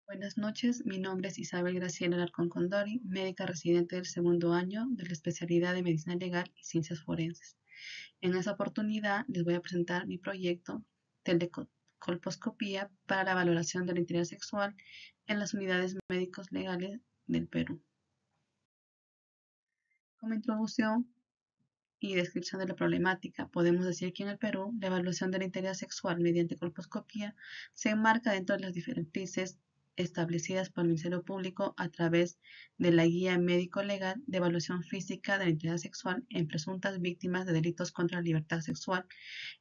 Buenas noches, mi nombre es Isabel Graciela Alarcón Condori, médica residente del segundo año de la especialidad de Medicina Legal y Ciencias Forenses. En esta oportunidad les voy a presentar mi proyecto Telecolposcopía para la valoración de la integridad sexual en las unidades médicos legales del Perú. Como introducción y descripción de la problemática, podemos decir que en el Perú la evaluación de la integridad sexual mediante colposcopía se enmarca dentro de las directrices establecidas por el Ministerio Público a través de la Guía Médico-Legal de Evaluación Física de la Integridad Sexual en presuntas víctimas de delitos contra la libertad sexual,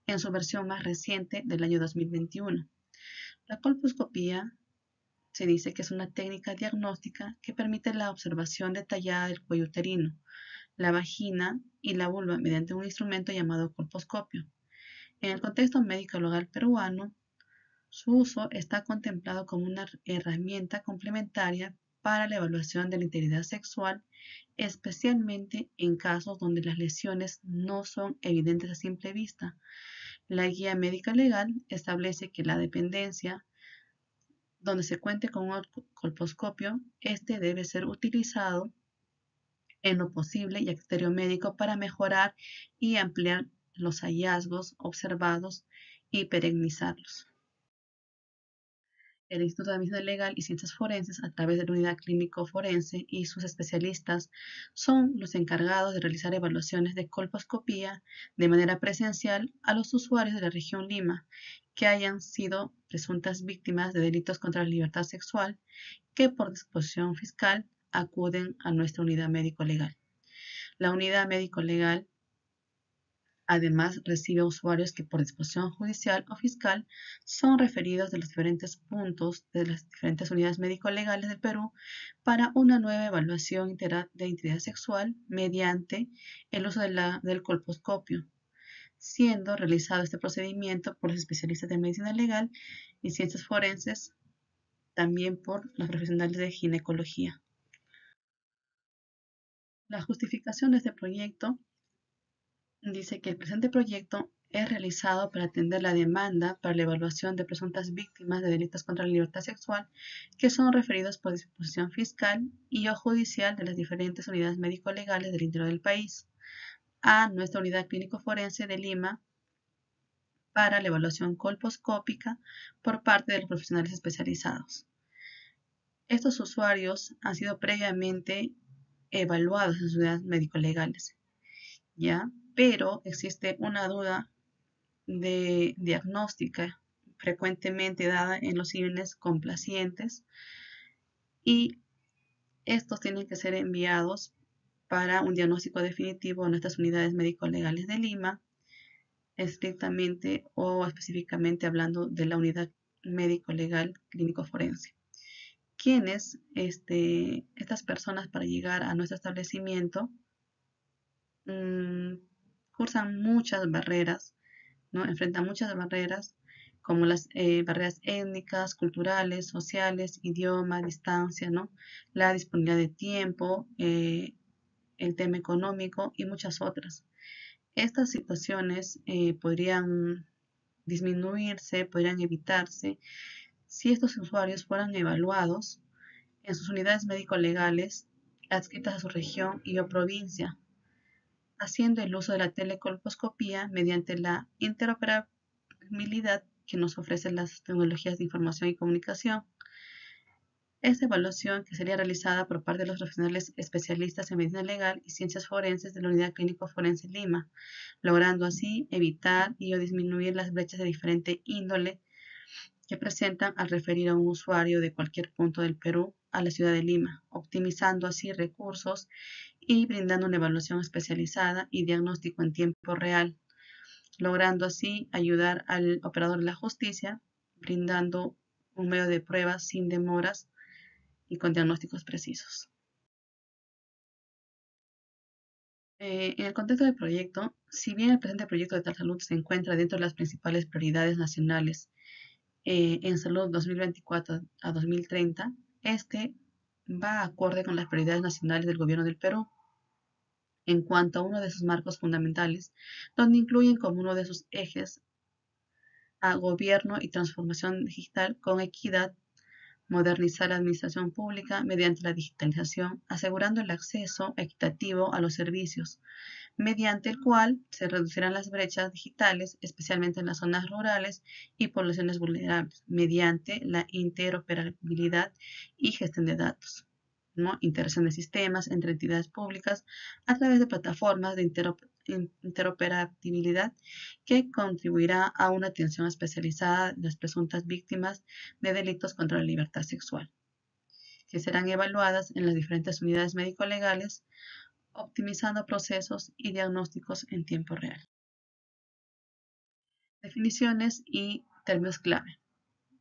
en su versión más reciente del año 2021. La colposcopía se dice que es una técnica diagnóstica que permite la observación detallada del cuello uterino, la vagina y la vulva mediante un instrumento llamado colposcopio. En el contexto médico-legal peruano, su uso está contemplado como una herramienta complementaria para la evaluación de la integridad sexual, especialmente en casos donde las lesiones no son evidentes a simple vista. La guía médica legal establece que la dependencia donde se cuente con un colposcopio, este debe ser utilizado en lo posible y a criterio médico para mejorar y ampliar los hallazgos observados y perennizarlos. El Instituto de Medicina Legal y Ciencias Forenses, a través de la unidad clínico forense y sus especialistas, son los encargados de realizar evaluaciones de colposcopía de manera presencial a los usuarios de la región Lima que hayan sido presuntas víctimas de delitos contra la libertad sexual que por disposición fiscal acuden a nuestra unidad médico-legal. La unidad médico-legal además recibe usuarios que por disposición judicial o fiscal son referidos de los diferentes puntos de las diferentes unidades médico-legales del Perú para una nueva evaluación integral de identidad sexual mediante el uso del colposcopio, siendo realizado este procedimiento por los especialistas de medicina legal y ciencias forenses, también por los profesionales de ginecología. La justificación de este proyecto dice que el presente proyecto es realizado para atender la demanda para la evaluación de presuntas víctimas de delitos contra la libertad sexual que son referidos por disposición fiscal y o judicial de las diferentes unidades médico-legales del interior del país a nuestra unidad clínico-forense de Lima para la evaluación colposcópica por parte de los profesionales especializados. Estos usuarios han sido previamente evaluados en sus unidades médico-legales, ¿ya? Pero existe una duda de diagnóstica frecuentemente dada en los símiles complacientes y estos tienen que ser enviados para un diagnóstico definitivo en nuestras unidades médico-legales de Lima, estrictamente o específicamente hablando de la unidad médico-legal clínico-forense. Quienes, estas personas para llegar a nuestro establecimiento cursan muchas barreras, ¿no? Enfrentan muchas barreras como las barreras étnicas, culturales, sociales, idioma, distancia, ¿no? La disponibilidad de tiempo, el tema económico y muchas otras. Estas situaciones podrían disminuirse, podrían evitarse si estos usuarios fueran evaluados en sus unidades médico-legales adscritas a su región y o provincia, haciendo el uso de la telecolposcopía mediante la interoperabilidad que nos ofrecen las tecnologías de información y comunicación. Esta evaluación, que sería realizada por parte de los profesionales especialistas en medicina legal y ciencias forenses de la Unidad Clínico Forense Lima, logrando así evitar y o disminuir las brechas de diferente índole que presentan al referir a un usuario de cualquier punto del Perú a la ciudad de Lima, optimizando así recursos y brindando una evaluación especializada y diagnóstico en tiempo real, logrando así ayudar al operador de la justicia, brindando un medio de prueba sin demoras y con diagnósticos precisos. En el contexto del proyecto, si bien el presente proyecto de Tal Salud se encuentra dentro de las principales prioridades nacionales en salud 2024 a 2030, este va acorde con las prioridades nacionales del gobierno del Perú en cuanto a uno de sus marcos fundamentales, donde incluyen como uno de sus ejes a gobierno y transformación digital con equidad, modernizar la administración pública mediante la digitalización, asegurando el acceso equitativo a los servicios, mediante el cual se reducirán las brechas digitales, especialmente en las zonas rurales y poblaciones vulnerables, mediante la interoperabilidad y gestión de datos, ¿no? Integración de sistemas entre entidades públicas a través de plataformas de interoperabilidad que contribuirá a una atención especializada de las presuntas víctimas de delitos contra la libertad sexual, que serán evaluadas en las diferentes unidades médico-legales, optimizando procesos y diagnósticos en tiempo real. Definiciones y términos clave.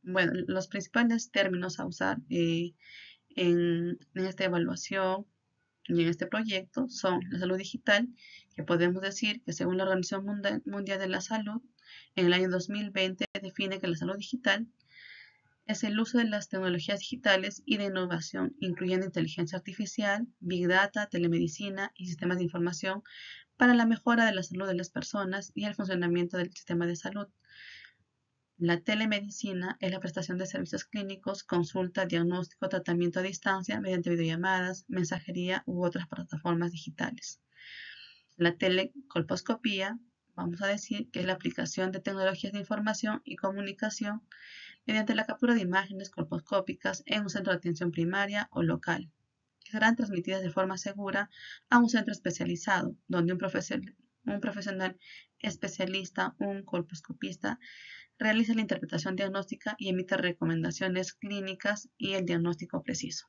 Bueno, los principales términos a usar en esta evaluación y en este proyecto son la salud digital, que podemos decir que según la Organización Mundial de la Salud, en el año 2020 define que la salud digital es el uso de las tecnologías digitales y de innovación, incluyendo inteligencia artificial, big data, telemedicina y sistemas de información para la mejora de la salud de las personas y el funcionamiento del sistema de salud. La telemedicina es la prestación de servicios clínicos, consulta, diagnóstico, tratamiento a distancia mediante videollamadas, mensajería u otras plataformas digitales. La telecolposcopía, vamos a decir que es la aplicación de tecnologías de información y comunicación mediante la captura de imágenes colposcópicas en un centro de atención primaria o local, que serán transmitidas de forma segura a un centro especializado, donde un profesional especialista, un colposcopista, realiza la interpretación diagnóstica y emite recomendaciones clínicas y el diagnóstico preciso.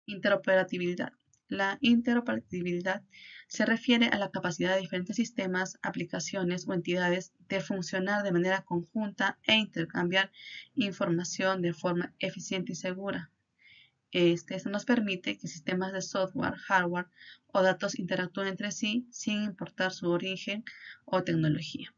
Interoperabilidad. La interoperabilidad se refiere a la capacidad de diferentes sistemas, aplicaciones o entidades de funcionar de manera conjunta e intercambiar información de forma eficiente y segura. Esto nos permite que sistemas de software, hardware o datos interactúen entre sí sin importar su origen o tecnología.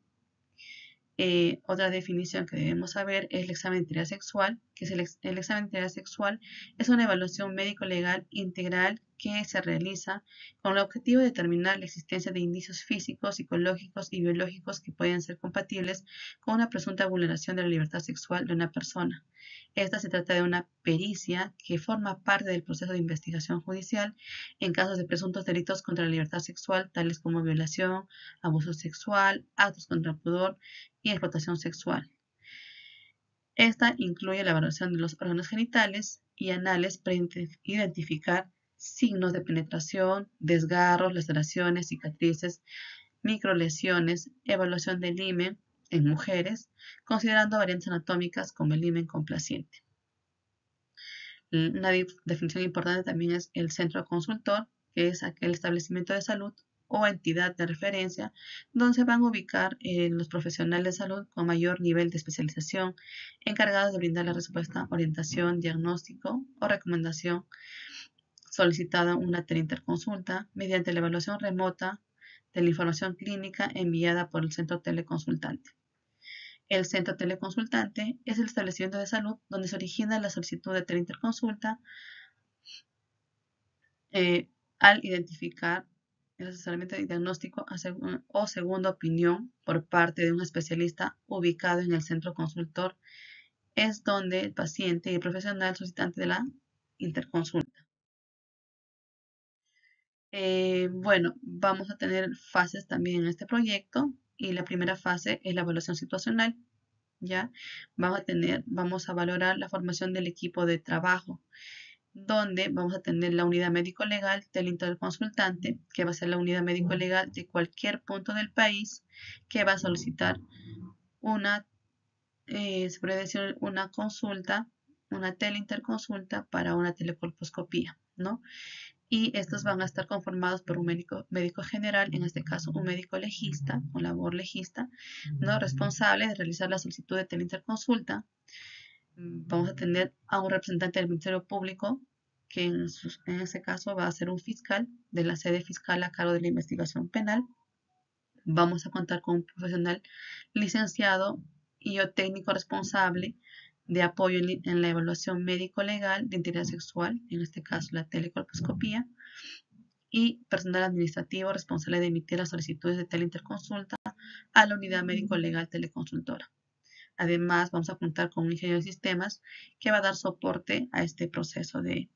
Otra definición que debemos saber es el examen de identidad sexual, que es el examen de identidad sexual es una evaluación médico-legal integral que se realiza con el objetivo de determinar la existencia de indicios físicos, psicológicos y biológicos que pueden ser compatibles con una presunta vulneración de la libertad sexual de una persona. Esta se trata de una pericia que forma parte del proceso de investigación judicial en casos de presuntos delitos contra la libertad sexual, tales como violación, abuso sexual, actos contra el pudor y explotación sexual. Esta incluye la evaluación de los órganos genitales y anales para identificar signos de penetración, desgarros, laceraciones, cicatrices, microlesiones, evaluación del himen en mujeres, considerando variantes anatómicas como el himen complaciente. Una definición importante también es el centro consultor, que es aquel establecimiento de salud o entidad de referencia donde se van a ubicar los profesionales de salud con mayor nivel de especialización encargados de brindar la respuesta, orientación, diagnóstico o recomendación solicitada una teleinterconsulta mediante la evaluación remota de la información clínica enviada por el centro teleconsultante. El centro teleconsultante es el establecimiento de salud donde se origina la solicitud de teleinterconsulta al identificar el asesoramiento de diagnóstico o segunda opinión por parte de un especialista ubicado en el centro consultor, es donde el paciente y el profesional solicitante de la interconsulta. Bueno, vamos a tener fases también en este proyecto y la primera fase es la evaluación situacional. ¿Ya? Vamos a valorar la formación del equipo de trabajo, donde vamos a tener la unidad médico-legal del interconsultante, que va a ser la unidad médico-legal de cualquier punto del país que va a solicitar se puede decir una consulta, una teleinterconsulta para una telecolposcopía, ¿no? Y estos van a estar conformados por un médico general, en este caso un médico legista, o labor legista, ¿no? Responsable de realizar la solicitud de teleinterconsulta. Vamos a tener a un representante del Ministerio Público, que en ese caso va a ser un fiscal de la sede fiscal a cargo de la investigación penal. Vamos a contar con un profesional licenciado y o técnico responsable de apoyo en la evaluación médico-legal de identidad sexual, en este caso la telecolposcopía, y personal administrativo responsable de emitir las solicitudes de teleinterconsulta a la unidad médico-legal teleconsultora. Además, vamos a contar con un ingeniero de sistemas que va a dar soporte a este proceso de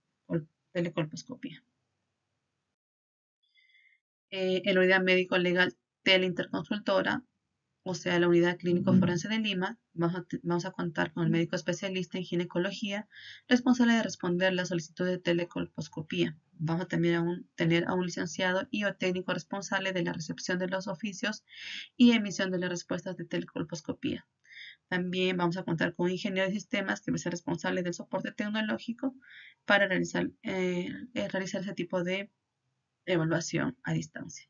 telecolposcopía. En la unidad médico legal teleinterconsultora, o sea, la unidad clínico forense de Lima, vamos a contar con el médico especialista en ginecología, responsable de responder la solicitud de telecolposcopía. Vamos a tener a un licenciado y o técnico responsable de la recepción de los oficios y emisión de las respuestas de telecolposcopía. También vamos a contar con un ingeniero de sistemas que va a ser responsable del soporte tecnológico para realizar ese tipo de evaluación a distancia.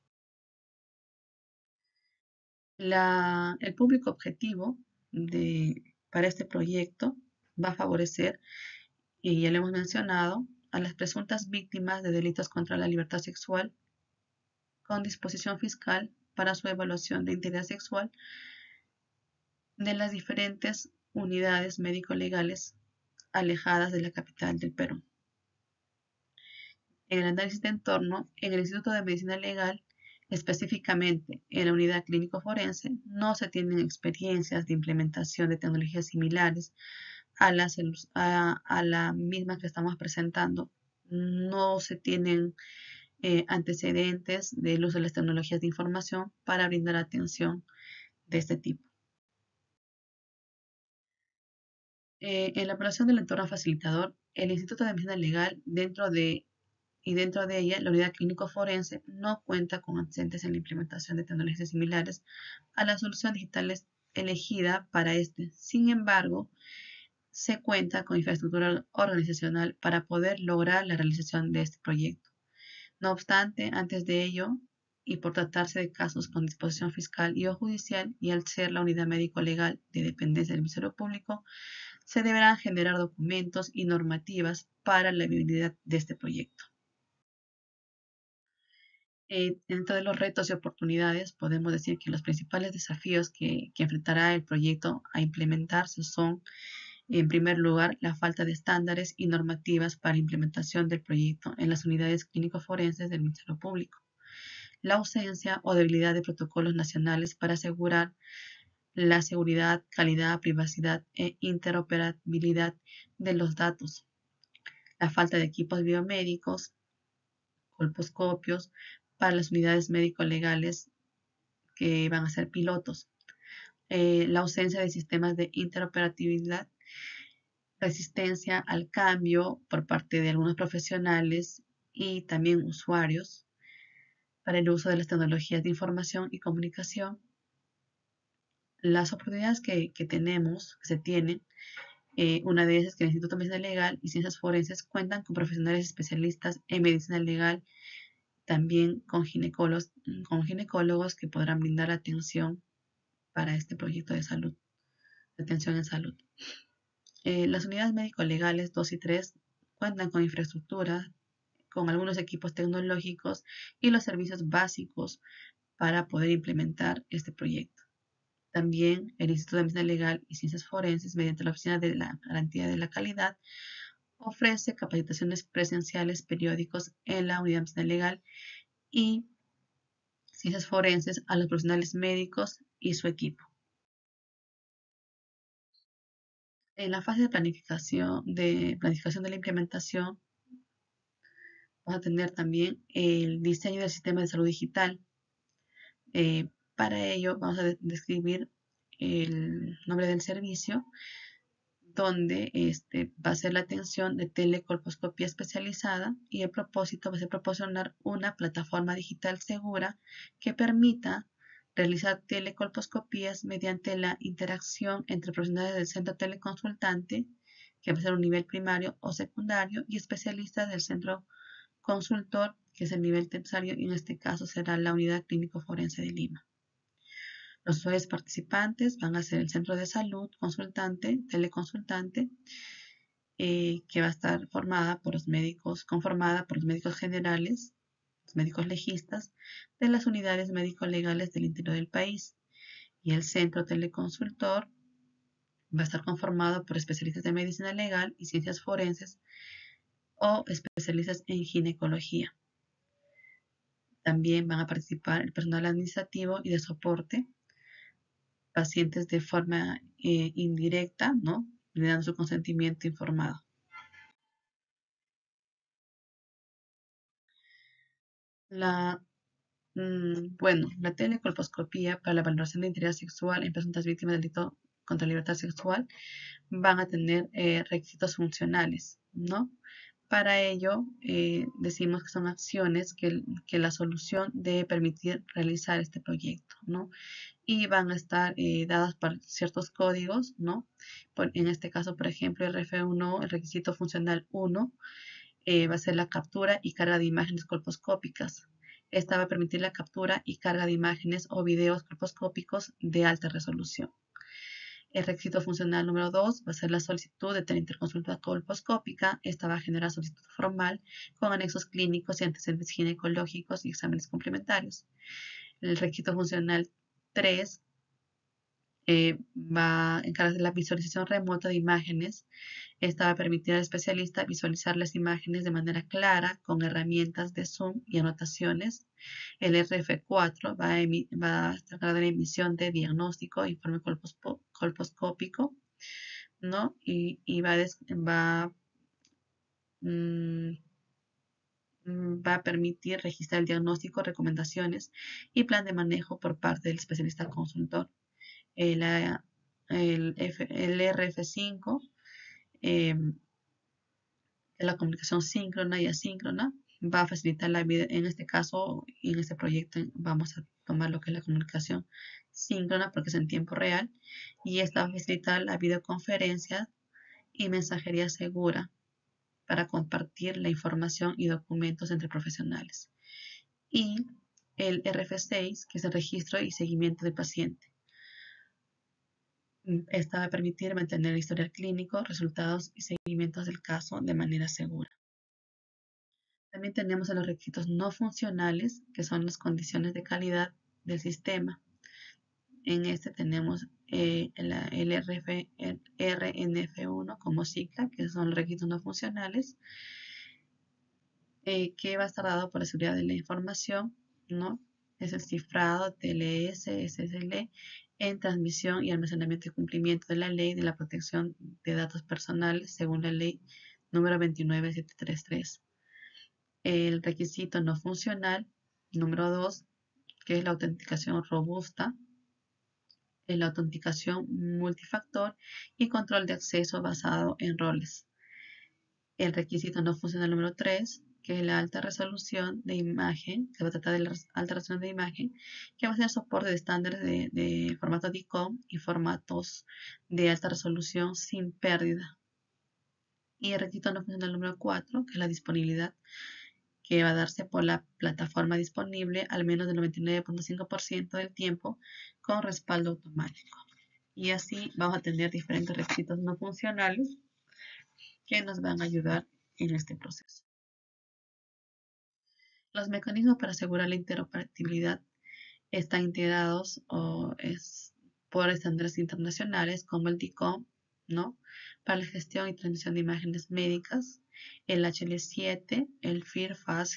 El público objetivo para este proyecto va a favorecer, y ya lo hemos mencionado, a las presuntas víctimas de delitos contra la libertad sexual con disposición fiscal para su evaluación de integridad sexual de las diferentes unidades médico-legales alejadas de la capital del Perú. En el análisis de entorno, en el Instituto de Medicina Legal, específicamente en la unidad clínico forense, no se tienen experiencias de implementación de tecnologías similares a la misma que estamos presentando. No se tienen antecedentes del uso de las tecnologías de información para brindar atención de este tipo. En la evaluación del entorno facilitador, el Instituto de Medicina Legal, dentro de ella, la unidad clínico forense no cuenta con antecedentes en la implementación de tecnologías similares a la solución digital elegida para este. Sin embargo, se cuenta con infraestructura organizacional para poder lograr la realización de este proyecto. No obstante, antes de ello, y por tratarse de casos con disposición fiscal y o judicial, y al ser la unidad médico-legal de dependencia del Ministerio Público, se deberán generar documentos y normativas para la viabilidad de este proyecto. Dentro de los retos y oportunidades, podemos decir que los principales desafíos que enfrentará el proyecto a implementarse son, en primer lugar, la falta de estándares y normativas para implementación del proyecto en las unidades clínico-forenses del Ministerio Público. La ausencia o debilidad de protocolos nacionales para asegurar la seguridad, calidad, privacidad e interoperabilidad de los datos. La falta de equipos biomédicos, colposcopios, para las unidades médico-legales que van a ser pilotos. La ausencia de sistemas de interoperabilidad, resistencia al cambio por parte de algunos profesionales y también usuarios para el uso de las tecnologías de información y comunicación. Las oportunidades que se tienen, una de ellas es que el Instituto de Medicina Legal y Ciencias Forenses cuentan con profesionales especialistas en medicina legal, también con ginecólogos que podrán brindar atención para este proyecto de salud, atención en salud. Las unidades médico-legales 2 y 3 cuentan con infraestructura, con algunos equipos tecnológicos y los servicios básicos para poder implementar este proyecto. También el Instituto de Medicina Legal y Ciencias Forenses, mediante la Oficina de la Garantía de la Calidad, ofrece capacitaciones presenciales periódicos en la unidad de medicina legal y ciencias forenses a los profesionales médicos y su equipo. En la fase de planificación de la implementación, vamos a tener también el diseño del sistema de salud digital. Para ello vamos a describir el nombre del servicio, donde va a ser la atención de telecolposcopía especializada, y el propósito va a ser proporcionar una plataforma digital segura que permita realizar telecolposcopías mediante la interacción entre profesionales del centro teleconsultante, que va a ser un nivel primario o secundario, y especialistas del centro consultor, que es el nivel terciario, y en este caso será la unidad clínico forense de Lima. Los usuarios participantes van a ser el centro de salud consultante, teleconsultante, que va a estar conformada por los médicos generales, los médicos legistas de las unidades médico-legales del interior del país. Y el centro teleconsultor va a estar conformado por especialistas de medicina legal y ciencias forenses o especialistas en ginecología. También van a participar el personal administrativo y de soporte pacientes de forma indirecta, ¿no? Le dan su consentimiento informado. La, bueno, la telecolposcopía para la valoración de integridad sexual en presuntas víctimas del delito contra la libertad sexual van a tener requisitos funcionales, ¿no? Para ello, decimos que son acciones que la solución debe permitir realizar este proyecto, ¿no? Y van a estar dadas por ciertos códigos, ¿no? En este caso, por ejemplo, el RF1, el requisito funcional 1, va a ser la captura y carga de imágenes colposcópicas. Esta va a permitir la captura y carga de imágenes o videos colposcópicos de alta resolución. El requisito funcional número 2 va a ser la solicitud de teleinterconsulta colposcópica. Esta va a generar solicitud formal con anexos clínicos y antecedentes ginecológicos y exámenes complementarios. El requisito funcional 3 va a encargarse de la visualización remota de imágenes. Esta va a permitir al especialista visualizar las imágenes de manera clara con herramientas de zoom y anotaciones. El RF4 va a tratar de la emisión de diagnóstico e informe colposcópico, ¿no? Y mm, va a permitir registrar el diagnóstico, recomendaciones y plan de manejo por parte del especialista consultor. El, el RF5, la comunicación síncrona y asíncrona, va a facilitar la vida. En este caso, en este proyecto, vamos a tomar lo que es la comunicación síncrona porque es en tiempo real, y esta va a facilitar la videoconferencia y mensajería segura para compartir la información y documentos entre profesionales. Y el RF6, que es el registro y seguimiento del paciente. Esta va a permitir mantener el historial clínico, resultados y seguimientos del caso de manera segura. También tenemos a los requisitos no funcionales, que son las condiciones de calidad del sistema. En este tenemos el RNF1 como sigla, que son los requisitos no funcionales, que va a estar dado por la seguridad de la información, ¿no? Es el cifrado, TLS, SSL, en transmisión y almacenamiento y cumplimiento de la ley de la protección de datos personales según la ley número 29733. El requisito no funcional, número 2, que es la autenticación robusta, la autenticación multifactor y control de acceso basado en roles. El requisito no funcional número 3, que es la alta resolución de imagen, se va a tratar de la alta resolución de imagen, que va a ser soporte de estándares de formato DICOM y formatos de alta resolución sin pérdida. Y el requisito no funcional número 4, que es la disponibilidad, que va a darse por la plataforma disponible al menos del 99.5% del tiempo con respaldo automático. Y así vamos a tener diferentes requisitos no funcionales que nos van a ayudar en este proceso. Los mecanismos para asegurar la interoperabilidad están integrados por estándares internacionales como el DICOM, ¿no? Para la gestión y transmisión de imágenes médicas, el HL7, el FAIR Fast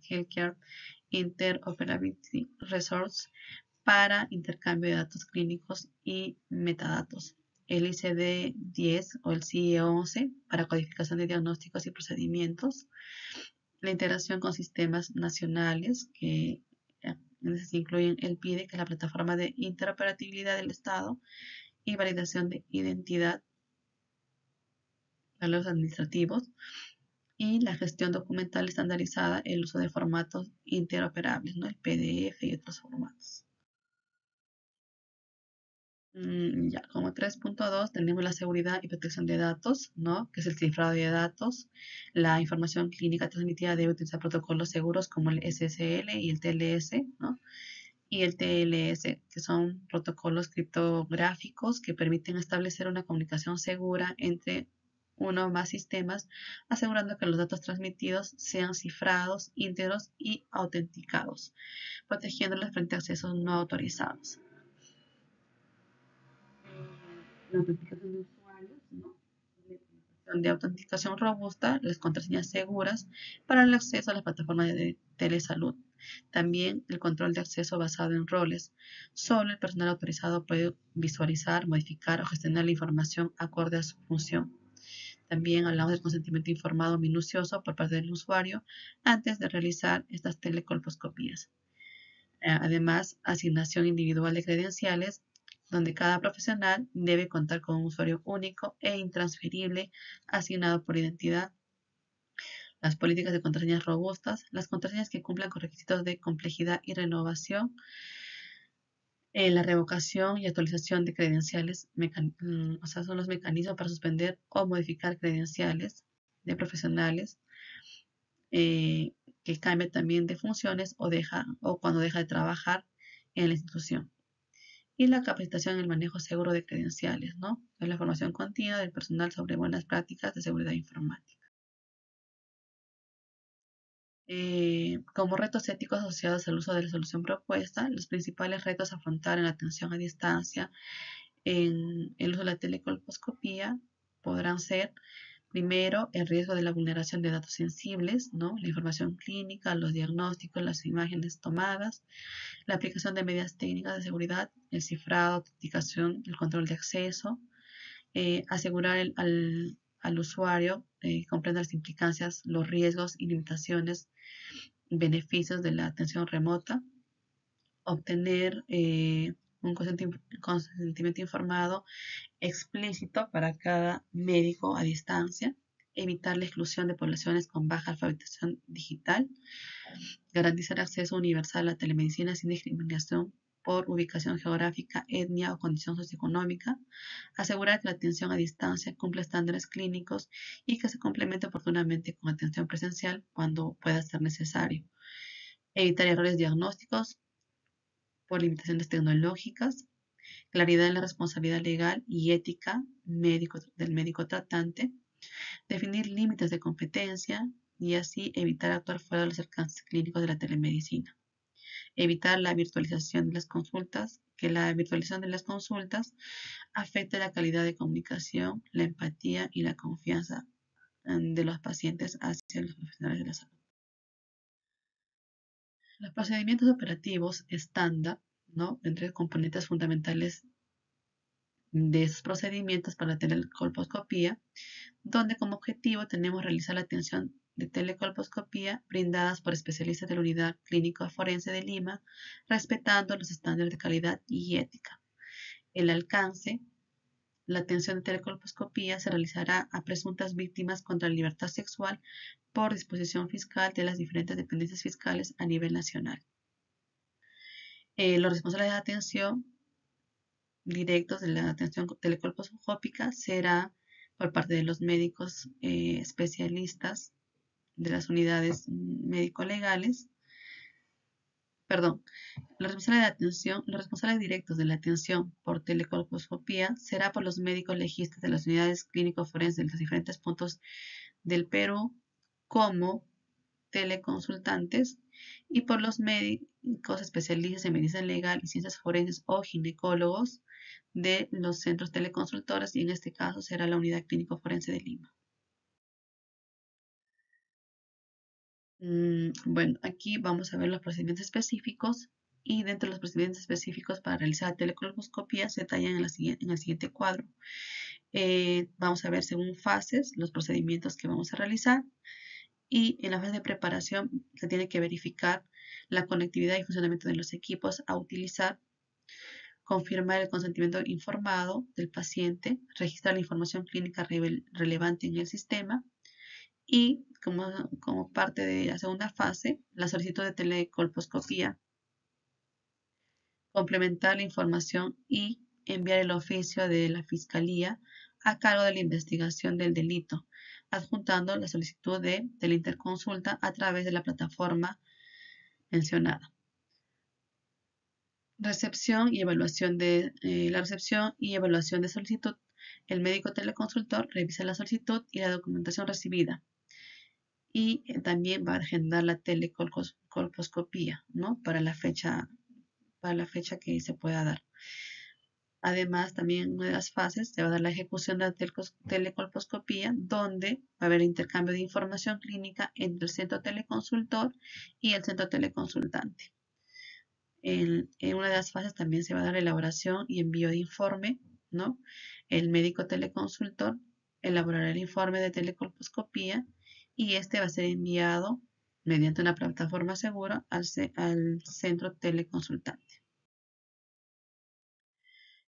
Healthcare Interoperability Resource para intercambio de datos clínicos y metadatos, el ICD-10 o el CIE-11 para codificación de diagnósticos y procedimientos, la integración con sistemas nacionales que se incluyen el PIDE, que es la plataforma de interoperabilidad del Estado, y validación de identidad para los administrativos, y la gestión documental estandarizada, el uso de formatos interoperables, ¿no? El PDF y otros formatos. Ya, como 3.2 tenemos la seguridad y protección de datos, ¿no? Que es el cifrado de datos. La información clínica transmitida debe utilizar protocolos seguros como el SSL y el TLS, ¿no? Y el TLS, que son protocolos criptográficos que permiten establecer una comunicación segura entre uno o más sistemas, asegurando que los datos transmitidos sean cifrados, íntegros y autenticados, protegiéndolos frente a accesos no autorizados. La autenticación de usuarios, ¿no? De autenticación robusta, las contraseñas seguras para el acceso a las plataformas de telesalud. También el control de acceso basado en roles. Solo el personal autorizado puede visualizar, modificar o gestionar la información acorde a su función. También hablamos del consentimiento informado minucioso por parte del usuario antes de realizar estas telecolposcopías. Además, asignación individual de credenciales, donde cada profesional debe contar con un usuario único e intransferible asignado por identidad. Las políticas de contraseñas robustas, las contraseñas que cumplan con requisitos de complejidad y renovación, la revocación y actualización de credenciales, o sea, son los mecanismos para suspender o modificar credenciales de profesionales, eh, que cambia también de funciones o cuando deja de trabajar en la institución. Y la capacitación en el manejo seguro de credenciales, ¿no? Es la formación continua del personal sobre buenas prácticas de seguridad informática. Como retos éticos asociados al uso de la solución propuesta, los principales retos a afrontar en la atención a distancia en el uso de la telecolposcopía podrán ser, primero, el riesgo de la vulneración de datos sensibles, ¿no? La información clínica, los diagnósticos, las imágenes tomadas, la aplicación de medidas técnicas de seguridad, el cifrado, autenticación, el control de acceso, asegurar al usuario comprender las implicancias, los riesgos y limitaciones, beneficios de la atención remota, obtener un consentimiento informado explícito para cada médico a distancia, evitar la exclusión de poblaciones con baja alfabetización digital, garantizar acceso universal a la telemedicina sin discriminación por ubicación geográfica, etnia o condición socioeconómica, asegurar que la atención a distancia cumpla estándares clínicos y que se complemente oportunamente con atención presencial cuando pueda ser necesario, evitar errores diagnósticos por limitaciones tecnológicas, claridad en la responsabilidad legal y ética del médico tratante, definir límites de competencia y así evitar actuar fuera de los alcances clínicos de la telemedicina. Evitar la virtualización de las consultas, que la virtualización de las consultas afecte la calidad de comunicación, la empatía y la confianza de los pacientes hacia los profesionales de la salud. Los procedimientos operativos estándar, ¿no? Entre componentes fundamentales de esos procedimientos para la telecolposcopía, donde como objetivo tenemos realizar la atención de telecolposcopía brindadas por especialistas de la Unidad Clínica Forense de Lima, respetando los estándares de calidad y ética. El alcance. La atención de telecolposcopía se realizará a presuntas víctimas contra la libertad sexual por disposición fiscal de las diferentes dependencias fiscales a nivel nacional. Los responsables de atención directos de la atención telecolposcópica será por parte de los médicos especialistas de las unidades médico-legales, perdón, los responsables directos de la atención por telecolposcopía será por los médicos legistas de las unidades clínico-forenses de los diferentes puntos del Perú como teleconsultantes y por los médicos especialistas en medicina legal y ciencias forenses o ginecólogos de los centros teleconsultores y en este caso será la unidad clínico forense de Lima. Bueno, aquí vamos a ver los procedimientos específicos y dentro de los procedimientos específicos para realizar la telecolposcopía se detallan en el siguiente cuadro. Vamos a ver según fases los procedimientos que vamos a realizar y en la fase de preparación se tiene que verificar la conectividad y funcionamiento de los equipos a utilizar, confirmar el consentimiento informado del paciente, registrar la información clínica relevante en el sistema y como parte de la segunda fase, la solicitud de telecolposcopía, complementar la información y enviar el oficio de la Fiscalía a cargo de la investigación del delito, adjuntando la solicitud de teleinterconsulta a través de la plataforma mencionada. Recepción y evaluación de la recepción y evaluación de solicitud. El médico teleconsultor revisa la solicitud y la documentación recibida y también va a agendar la telecolposcopía, ¿no? Para la fecha que se pueda dar. Además, también en una de las fases se va a dar la ejecución de la telecolposcopía, donde va a haber intercambio de información clínica entre el centro teleconsultor y el centro teleconsultante. En una de las fases también se va a dar la elaboración y envío de informe, ¿no? El médico teleconsultor elaborará el informe de telecolposcopía y este va a ser enviado mediante una plataforma segura al centro teleconsultante.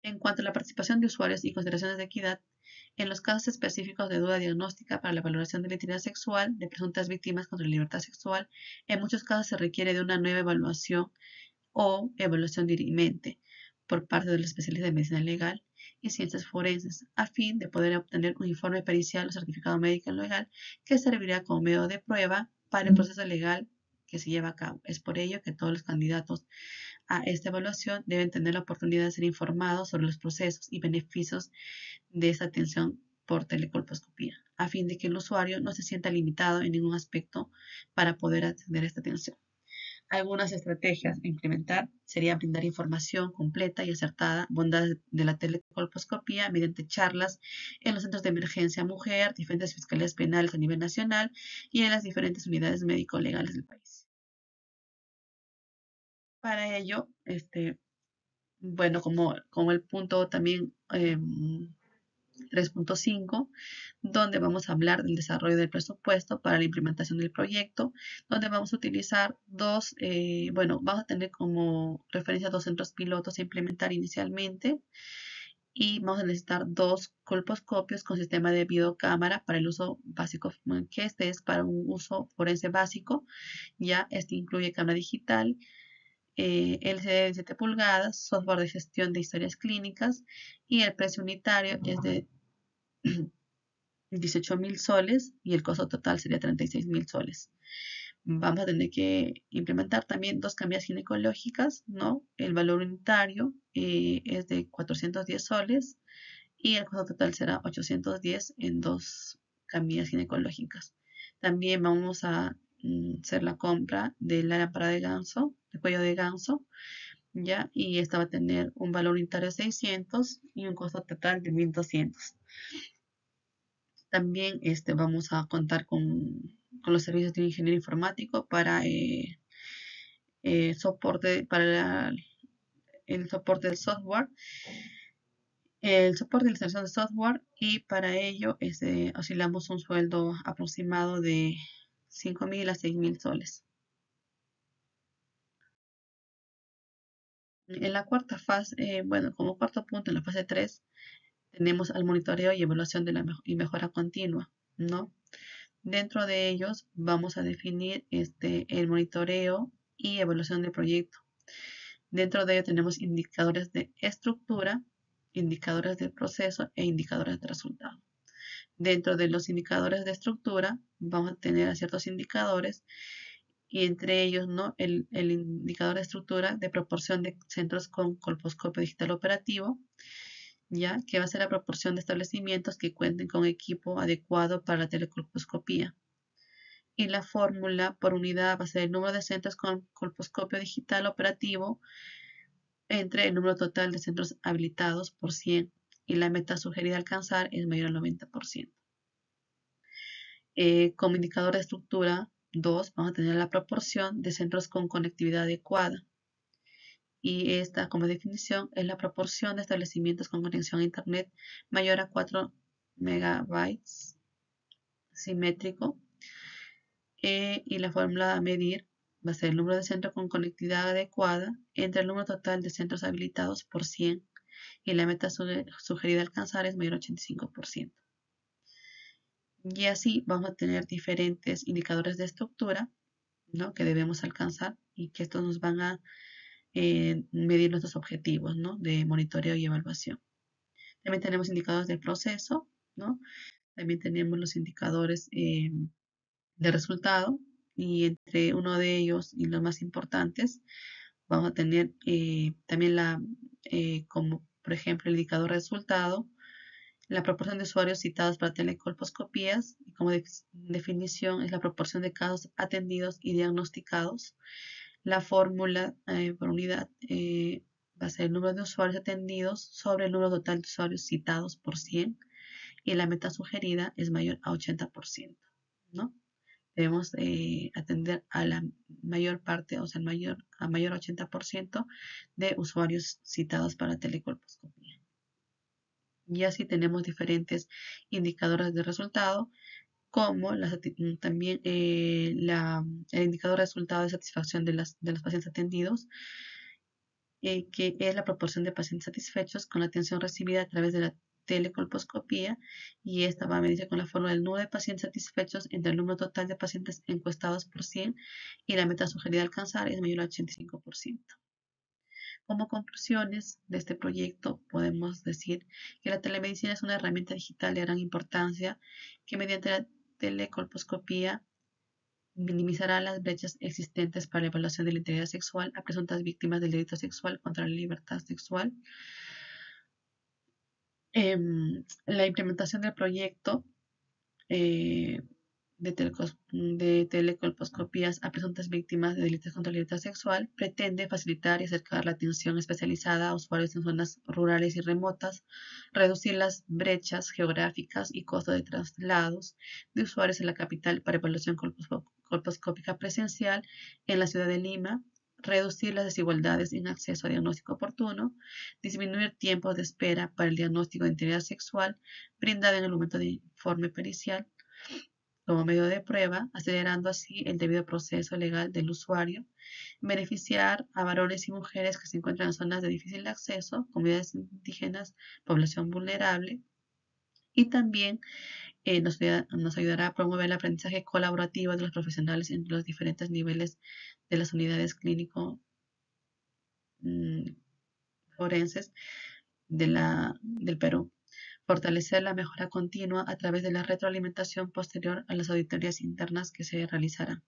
En cuanto a la participación de usuarios y consideraciones de equidad, en los casos específicos de duda diagnóstica para la valoración de la identidad sexual de presuntas víctimas contra la libertad sexual, en muchos casos se requiere de una nueva evaluación o evaluación dirimente por parte del especialista de medicina legal y ciencias forenses, a fin de poder obtener un informe pericial o certificado médico legal que servirá como medio de prueba para el proceso legal que se lleva a cabo. Es por ello que todos los candidatos a esta evaluación deben tener la oportunidad de ser informados sobre los procesos y beneficios de esta atención por telecolposcopía, a fin de que el usuario no se sienta limitado en ningún aspecto para poder acceder a esta atención. Algunas estrategias a implementar sería brindar información completa y acertada, bondades de la telecolposcopía mediante charlas en los centros de emergencia mujer, diferentes fiscalías penales a nivel nacional y en las diferentes unidades médico-legales del país. Para ello, bueno, como el punto también 3.5, donde vamos a hablar del desarrollo del presupuesto para la implementación del proyecto, donde vamos a utilizar bueno, vamos a tener como referencia dos centros pilotos a implementar inicialmente y vamos a necesitar dos colposcopios con sistema de videocámara para el uso básico, que este es para un uso forense básico, ya este incluye cámara digital, LCD de 7 pulgadas, software de gestión de historias clínicas y el precio unitario es de 18.000 soles y el costo total sería 36.000 soles. Vamos a tener que implementar también dos camillas ginecológicas, ¿no? El valor unitario es de 410 soles y el costo total será 810 en dos camillas ginecológicas. También vamos a hacer la compra de la lámpara de ganso, de cuello de ganso, ¿ya? Y esta va a tener un valor unitario de 600 y un costo total de 1.200. También vamos a contar con los servicios de ingeniero informático para soporte, para el soporte del software, el soporte de la instalación de software y para ello oscilamos un sueldo aproximado de 5.000 a 6.000 soles. En la cuarta fase, bueno, como cuarto punto, en la fase 3, tenemos al monitoreo y evaluación de y mejora continua, ¿no? Dentro de ellos vamos a definir el monitoreo y evaluación del proyecto. Dentro de ello tenemos indicadores de estructura, indicadores de proceso e indicadores de resultado. Dentro de los indicadores de estructura vamos a tener a ciertos indicadores y entre ellos, ¿no? el indicador de estructura de proporción de centros con colposcopio digital operativo, ya que va a ser la proporción de establecimientos que cuenten con equipo adecuado para la telecolposcopía. Y la fórmula por unidad va a ser el número de centros con colposcopio digital operativo entre el número total de centros habilitados por 100 y la meta sugerida a alcanzar es mayor al 90%. Como indicador de estructura 2 vamos a tener la proporción de centros con conectividad adecuada y esta como definición es la proporción de establecimientos con conexión a internet mayor a 4 megabytes simétrico y la fórmula a medir va a ser el número de centros con conectividad adecuada entre el número total de centros habilitados por 100 y la meta sugerida a alcanzar es mayor al 85%. Y así vamos a tener diferentes indicadores de estructura, ¿no? que debemos alcanzar y que estos nos van a medir nuestros objetivos, ¿no? de monitoreo y evaluación. También tenemos indicadores de proceso, ¿no? También tenemos los indicadores de resultado y entre uno de ellos y los más importantes vamos a tener también como por ejemplo el indicador de resultado, la proporción de usuarios citados para telecolposcopías y como definición es la proporción de casos atendidos y diagnosticados. La fórmula por unidad va a ser el número de usuarios atendidos sobre el número total de usuarios citados por 100 y la meta sugerida es mayor a 80%, ¿no? Debemos atender a la mayor parte, o sea, a mayor 80% de usuarios citados para telecolposcopía. Y así tenemos diferentes indicadores de resultado, como también el indicador de resultado de satisfacción de los pacientes atendidos, que es la proporción de pacientes satisfechos con la atención recibida a través de la telecolposcopía, y esta va a medirse con la fórmula del número de pacientes satisfechos entre el número total de pacientes encuestados por 100 y la meta sugerida a alcanzar es mayor al 85%. Como conclusiones de este proyecto, podemos decir que la telemedicina es una herramienta digital de gran importancia que mediante la telecolposcopía minimizará las brechas existentes para la evaluación de la integridad sexual a presuntas víctimas del delito sexual contra la libertad sexual. La implementación del proyecto eh, de telecolposcopías a presuntas víctimas de delitos contra la libertad sexual pretende facilitar y acercar la atención especializada a usuarios en zonas rurales y remotas, reducir las brechas geográficas y costos de traslados de usuarios en la capital para evaluación colposcópica presencial en la ciudad de Lima, reducir las desigualdades en acceso a diagnóstico oportuno, disminuir tiempos de espera para el diagnóstico de integridad sexual brindado en el momento de informe pericial como medio de prueba, acelerando así el debido proceso legal del usuario, beneficiar a varones y mujeres que se encuentran en zonas de difícil acceso, comunidades indígenas, población vulnerable, y también nos ayudará a promover el aprendizaje colaborativo de los profesionales en los diferentes niveles de las unidades clínico forenses del Perú. Fortalecer la mejora continua a través de la retroalimentación posterior a las auditorías internas que se realizarán.